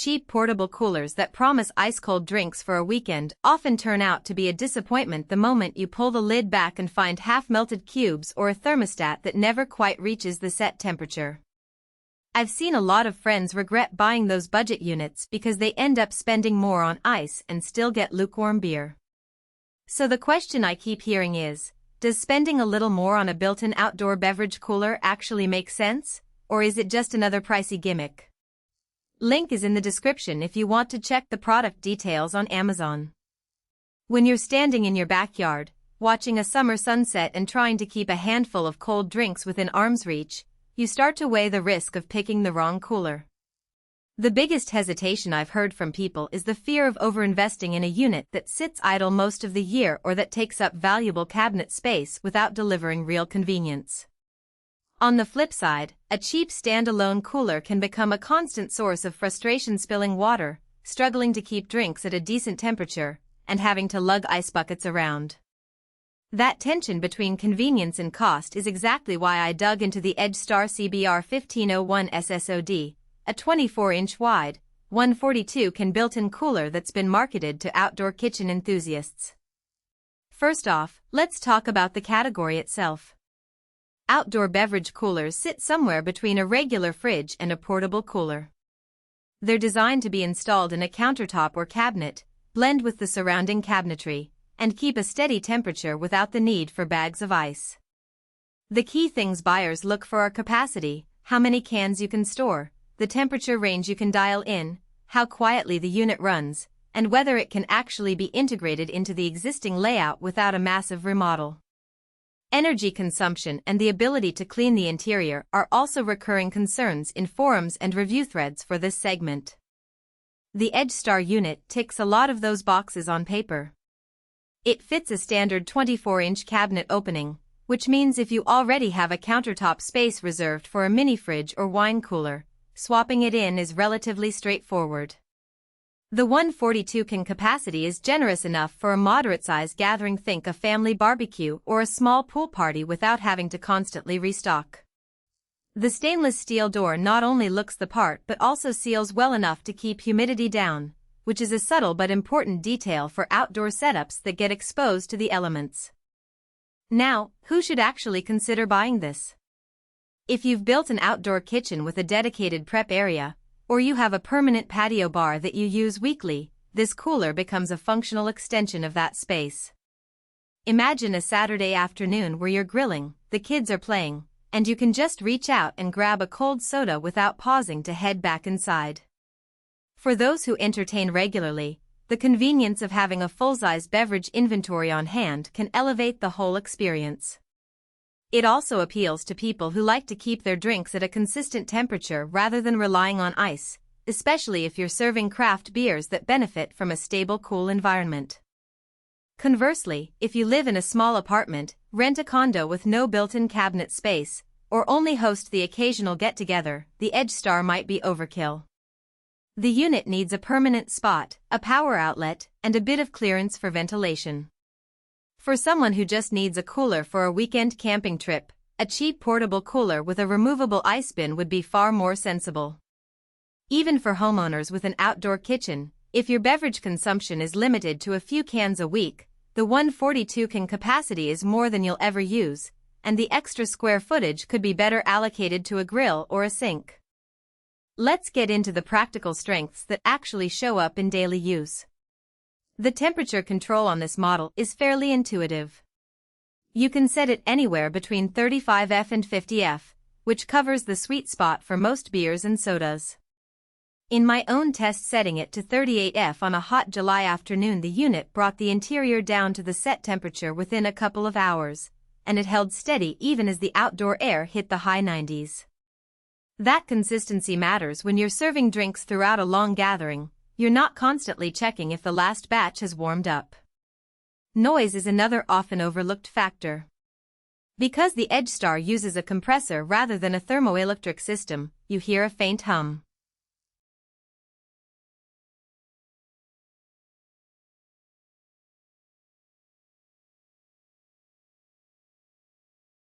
cheap portable coolers that promise ice-cold drinks for a weekend often turn out to be a disappointment the moment you pull the lid back and find half-melted cubes or a thermostat that never quite reaches the set temperature. I've seen a lot of friends regret buying those budget units because they end up spending more on ice and still get lukewarm beer. So the question I keep hearing is, does spending a little more on a built-in outdoor beverage cooler actually make sense, or is it just another pricey gimmick? Link is in the description if you want to check the product details on Amazon. When you're standing in your backyard, watching a summer sunset and trying to keep a handful of cold drinks within arm's reach, you start to weigh the risk of picking the wrong cooler. The biggest hesitation I've heard from people is the fear of overinvesting in a unit that sits idle most of the year or that takes up valuable cabinet space without delivering real convenience. On the flip side, a cheap standalone cooler can become a constant source of frustration, spilling water, struggling to keep drinks at a decent temperature, and having to lug ice buckets around. That tension between convenience and cost is exactly why I dug into the EdgeStar CBR1501SSOD, a 24-inch wide, 142-can built-in cooler that's been marketed to outdoor kitchen enthusiasts. First off, let's talk about the category itself. Outdoor beverage coolers sit somewhere between a regular fridge and a portable cooler. They're designed to be installed in a countertop or cabinet, blend with the surrounding cabinetry, and keep a steady temperature without the need for bags of ice. The key things buyers look for are capacity, how many cans you can store, the temperature range you can dial in, how quietly the unit runs, and whether it can actually be integrated into the existing layout without a massive remodel. Energy consumption and the ability to clean the interior are also recurring concerns in forums and review threads for this segment. The EdgeStar unit ticks a lot of those boxes on paper. It fits a standard 24-inch cabinet opening, which means if you already have a countertop space reserved for a mini fridge or wine cooler, swapping it in is relatively straightforward. The 142-can capacity is generous enough for a moderate-sized gathering, think a family barbecue or a small pool party, without having to constantly restock. The stainless steel door not only looks the part but also seals well enough to keep humidity down, which is a subtle but important detail for outdoor setups that get exposed to the elements. Now, who should actually consider buying this? If you've built an outdoor kitchen with a dedicated prep area, or you have a permanent patio bar that you use weekly, this cooler becomes a functional extension of that space. Imagine a Saturday afternoon where you're grilling, the kids are playing, and you can just reach out and grab a cold soda without pausing to head back inside. For those who entertain regularly, the convenience of having a full-size beverage inventory on hand can elevate the whole experience. It also appeals to people who like to keep their drinks at a consistent temperature rather than relying on ice, especially if you're serving craft beers that benefit from a stable, cool environment. Conversely, if you live in a small apartment, rent a condo with no built-in cabinet space, or only host the occasional get-together, the EdgeStar might be overkill. The unit needs a permanent spot, a power outlet, and a bit of clearance for ventilation. For someone who just needs a cooler for a weekend camping trip, a cheap portable cooler with a removable ice bin would be far more sensible. Even for homeowners with an outdoor kitchen, if your beverage consumption is limited to a few cans a week, the 142-can capacity is more than you'll ever use, and the extra square footage could be better allocated to a grill or a sink. Let's get into the practical strengths that actually show up in daily use. The temperature control on this model is fairly intuitive. You can set it anywhere between 35°F and 50°F, which covers the sweet spot for most beers and sodas. In my own test setting it to 38°F on a hot July afternoon, the unit brought the interior down to the set temperature within a couple of hours, and it held steady even as the outdoor air hit the high 90s. That consistency matters when you're serving drinks throughout a long gathering. You're not constantly checking if the last batch has warmed up. Noise is another often overlooked factor. Because the EdgeStar uses a compressor rather than a thermoelectric system, you hear a faint hum.